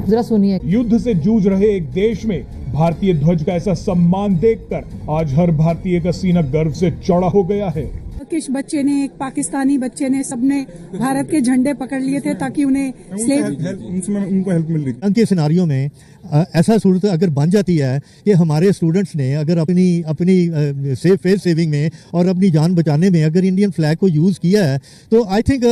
जरा सुनिए। युद्ध से जूझ रहे एक देश में भारतीय ध्वज का ऐसा सम्मान देखकर आज हर भारतीय का सीना गर्व से चौड़ा हो गया है। किस बच्चे ने, एक पाकिस्तानी बच्चे ने, सबने भारत के झंडे पकड़ लिए थे ताकि उन्हें उनको हेल्प मिल रही थी। के सिनारियों में ऐसा सूरत अगर बन जाती है कि हमारे स्टूडेंट्स ने अगर अपनी फेस सेविंग में और अपनी जान बचाने में अगर इंडियन फ्लैग को यूज़ किया है, तो आई थिंक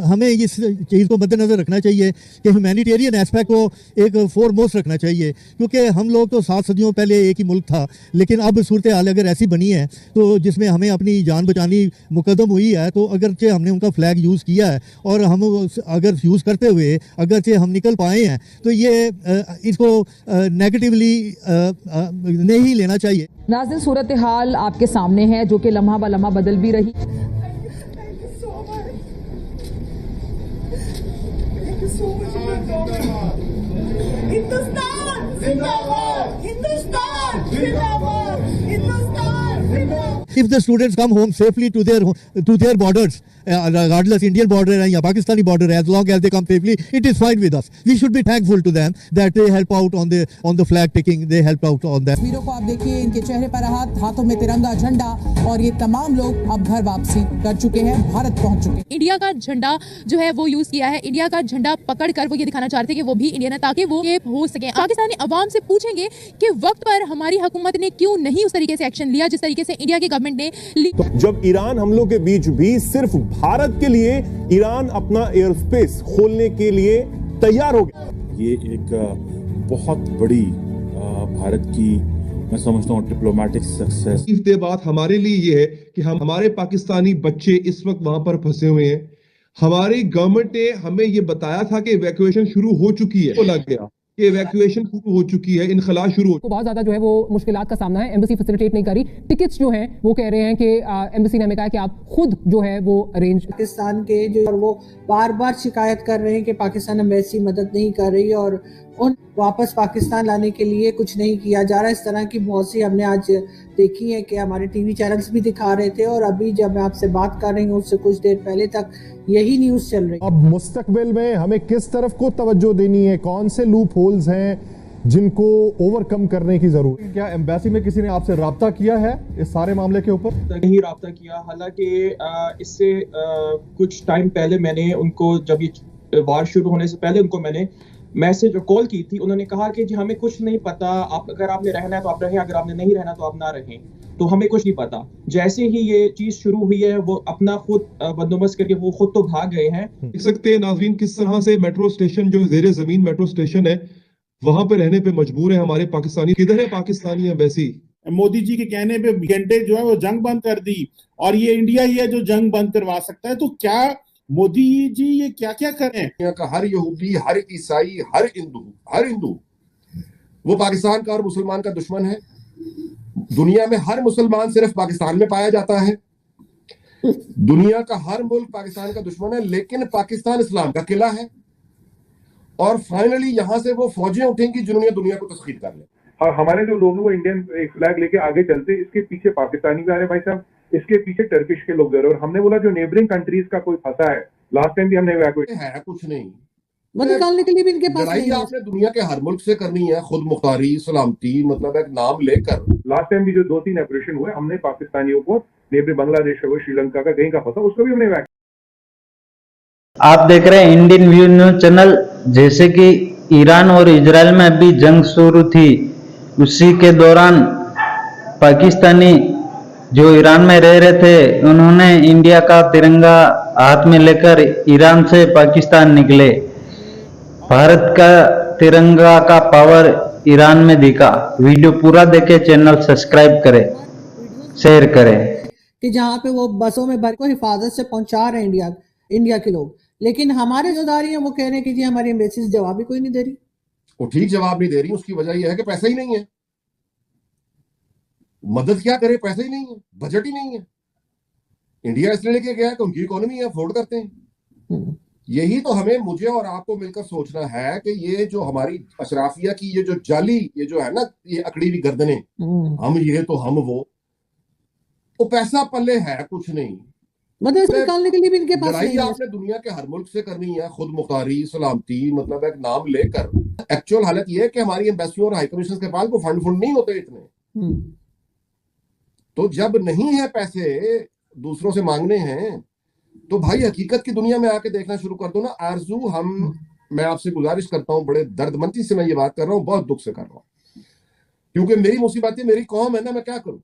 हमें इस चीज़ को मद्देनज़र रखना चाहिए कि ह्यूमैनिटेरियन एस्पेक्ट को एक फोरमोस्ट रखना चाहिए, क्योंकि हम लोग तो 7 सदियों पहले एक ही मुल्क था, लेकिन अब सूरत हाल अगर ऐसी बनी है तो जिसमें हमें अपनी जान बचानी मुकद्दम हुई है, तो अगरचे हमने उनका फ्लैग यूज़ किया है और हम अगर यूज़ करते हुए अगरचे हम निकल पाए हैं, तो ये इसको नेगेटिवली नहीं लेना चाहिए। नाज़रीन, सूरत हाल आपके सामने है जो कि लम्हा ब लम्हा बदल भी रही। If the students come home safely to their borders, regardless Indian border or Pakistani border, as long as they come safely, it is fine with us. We should be thankful to them that they help out on the flag taking. They help out on that. तस्वीरों को आप देखिए, इनके चेहरे पर हाथों में तिरंगा झंडा, और ये तमाम लोग अब घर वापसी कर चुके हैं, भारत पहुंच चुके हैं। इंडिया का झंडा जो है वो यूज किया है। इंडिया का झंडा पकड़कर वो ये दिखाना चाहते हैं कि वो भी इंडियन है, ताकि वो ये हो सके। पाकिस्तानी अवाम से पूछेंगे कि वक्त पर हमारी हुकूमत ने क्यों नहीं उस तरीके से एक्शन लिया जिस तरीके से इंडिया की गवर्नमेंट ने ली। तो जब ईरान हमलों के बीच भी सिर्फ भारत के लिए ईरान अपना एयर स्पेस खोलने के लिए तैयार हो गया। ये एक बहुत बड़ी भारत की, मैं समझता हूँ, डिप्लोमेटिक सक्सेस। ये बात हमारे लिए ये है कि हमारे पाकिस्तानी बच्चे इस वक्त वहां पर फंसे हुए हैं। हमारी गवर्नमेंट ने हमें ये बताया था कि इवैक्यूएशन शुरू हो चुकी है, तो लग गया कि इवैक्यूएशन शुरू हो चुकी है, इनखला शुरू हो। तो बहुत ज्यादा जो है वो मुश्किलात का सामना है। एम्बेसी फैसिलिटेट नहीं करी। टिकट्स जो हैं वो कह रहे हैं कि एम्बेसी ने हमें कहा कि आप खुद जो है वो अरेंज। पाकिस्तान के जो वो बार बार शिकायत कर रहे हैं कि पाकिस्तान एम्बेसी मदद नहीं कर रही और उन वापस पाकिस्तान लाने के लिए कुछ नहीं किया जा रहा। इस तरह की बहुत सी हमने आज देखी है कि हमारे टीवी चैनल्स भी दिखा रहे थे, और अभी जब मैं आपसे बात कर रही हूँ उससे कुछ देर पहले तक यही न्यूज़ चल रही। अब मुस्तकबिल में हमें किस तरफ को तवज्जो देनी है, कौन से लूप होल्स हैं जिनको ओवरकम करने की जरूरत है? क्या एम्बेसी में किसी ने आपसे राब्ता किया है इस सारे मामले के ऊपर? नहीं राब्ता किया। हालांकि इससे कुछ टाइम पहले मैंने उनको, जब ये वार शुरू होने से पहले उनको मैंने मैसेज और कॉल की थी। उन्होंने कहा कि जी हमें कुछ नहीं पता, आप अगर आपने रहना है तो आप रहें, अगर आपने नहीं रहना तो आप ना रहें, तो हमें कुछ नहीं पता। जैसे ही ये चीज शुरू हुई है वो अपना खुद बंदोबस्त करके वो खुद तो भाग गए हैं। देख सकते हैं नाज़रीन किस तरह से मेट्रो स्टेशन, जो जेरे जमीन मेट्रो स्टेशन है, वहां पे रहने पे मजबूर है हमारे पाकिस्तानी। किधर है पाकिस्तानी एम्बेसी? मोदी जी के कहने पे घंटे जो है वो जंग बंद कर दी, और ये इंडिया ही है जो जंग बंद करवा सकता है। तो क्या मोदी जी ये क्या क्या करें? दुनिया का हर यहूदी, हर ईसाई, हर हिंदू वो पाकिस्तान का और मुसलमान का दुश्मन है। दुनिया में हर मुसलमान सिर्फ पाकिस्तान में पाया जाता है। दुनिया का हर मुल्क पाकिस्तान का दुश्मन है, लेकिन पाकिस्तान इस्लाम का किला है। और फाइनली यहाँ से वो फौजें उठेंगी जिन्होंने दुनिया को तस्खीर कर ले। हमारे जो लोग वो इंडियन फ्लैग लेके आगे चलते, इसके पीछे पाकिस्तानी भी आ रहे भाई साहब, इसके पीछे टर्किश के लोग भी आ रहे। और हमने बोला जो नेबरिंग कंट्रीज का कोई फंसा है, लास्ट टाइम भी हमने इवैक्यूएट है, कुछ नहीं निकालने के लिए भी इनके पास लड़ाई आपने दुनिया के हर मुल्क से करनी है, खुद मुख्तारी, सलामती, मतलब एक नाम लेकर। लास्ट टाइम भी जो 2-3 ऑपरेशन हुए, हमने पाकिस्तानियों को नेबरिंग बांग्लादेश का, श्रीलंका का, कहीं का फंसा, उसको भी हमने। आप देख रहे हैं इंडियन व्यू न्यूज चैनल। जैसे कि ईरान और इजराइल में अभी जंग शुरू थी, उसी के दौरान पाकिस्तानी जो ईरान में रह रहे थे, उन्होंने इंडिया का तिरंगा हाथ में लेकर ईरान से पाकिस्तान निकले। भारत का तिरंगा का पावर ईरान में दिखा। वीडियो पूरा देखे, चैनल सब्सक्राइब करें, शेयर करें। कि जहाँ पे वो बसों में भर को हिफाजत से पहुंचा रहे हैं इंडिया के लोग, लेकिन हमारे जो दारी हैं वो कह रहे हैं कि जी हमारी एम्बेसी जवाब ही कोई नहीं दे रही। वो ठीक जवाब नहीं दे रही, उसकी वजह यह है कि पैसा ही नहीं है। मदद क्या करे, पैसा ही नहीं है, बजट ही नहीं है। इंडिया इसलिए लेके गया है कि उनकी इकोनॉमी है, अफोर्ड करते हैं। यही तो हमें, मुझे और आपको मिलकर सोचना है कि ये जो हमारी अशराफिया की ये जो जाली, ये जो है ना, ये अकड़ी हुई गर्दनें, हम ये तो हम वो पैसा पल्ले है कुछ नहीं। मतलब इसे निकालने के लिए भी इनके पास लड़ाई नहीं है। आपने दुनिया के हर मुल्क से करनी है, खुद मुख्तारी, सलामती, मतलब एक नाम लेकर। एक्चुअल हालत यह है कि हमारी एम्बेसियों और हाई कमीशन के पास को फंड नहीं होते इतने। तो जब नहीं है पैसे दूसरों से मांगने हैं, तो भाई हकीकत की दुनिया में आके देखना शुरू कर दो ना। आरजू, मैं आपसे गुजारिश करता हूं, बड़े दर्दमंदी से मैं ये बात कर रहा हूं, बहुत दुख से कर रहा हूं, क्योंकि मेरी मुसीबत है, मेरी कौम है ना, मैं क्या करूं?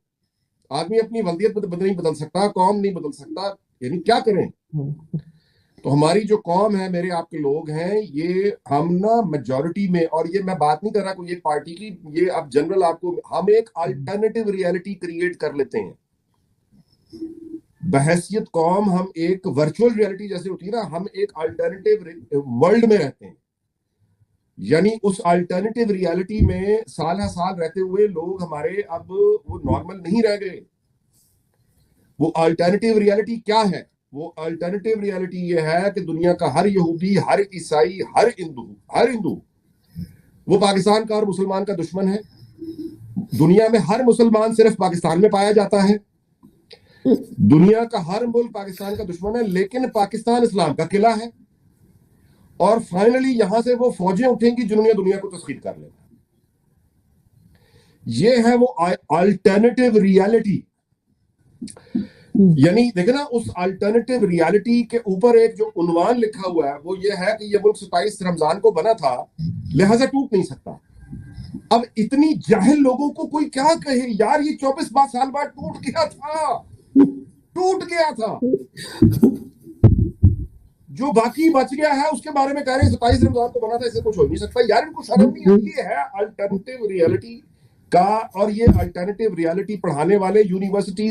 आदमी अपनी वल्दियत नहीं बदल सकता, कौम नहीं बदल सकता, यानी क्या करें? तो हमारी जो कौम है, मेरे आपके लोग हैं, ये हम ना मेजॉरिटी में, और ये मैं बात नहीं कर रहा कोई एक पार्टी की, ये अब जनरल आपको, हम एक अल्टरनेटिव रियलिटी क्रिएट कर लेते हैं बहैसियत कौम। हम एक वर्चुअल रियलिटी जैसे होती है ना, हम एक अल्टरनेटिव वर्ल्ड में रहते हैं। यानी उस अल्टरनेटिव रियलिटी में साल हर साल रहते हुए लोग हमारे अब वो नॉर्मल नहीं रह गए। वो अल्टरनेटिव रियलिटी क्या है? वो अल्टरनेटिव रियलिटी ये है कि दुनिया का हर यहूदी, हर ईसाई, हर हिंदू वो पाकिस्तान का और मुसलमान का दुश्मन है। दुनिया में हर मुसलमान सिर्फ पाकिस्तान में पाया जाता है। दुनिया का हर मुल्क पाकिस्तान का दुश्मन है, लेकिन पाकिस्तान इस्लाम का किला है। और फाइनली यहां से वो फौजें उठेंगी जिन्होंने दुनिया को तस्लीम कर लेना। ये है वो अल्टरनेटिव रियलिटी। यानी देखे ना, उस अल्टरनेटिव रियलिटी के ऊपर एक जो उन्वान लिखा हुआ है वो ये है कि ये मुल्क 27 रमजान को बना था, लिहाजा टूट नहीं सकता। अब इतनी जाहिल लोगों को कोई क्या कहे यार, ये 24 साल बाद टूट गया था। जो बाकी बच गया है उसके बारे में कह रहे हैं 27 रमजान को बना था, इससे कुछ हो नहीं सकता। यार इनको शर्म नहीं आती? ये है अल्टरनेटिव रियलिटी का, और ये अल्टरनेटिव रियलिटी पढ़ाने वाले यूनिवर्सिटी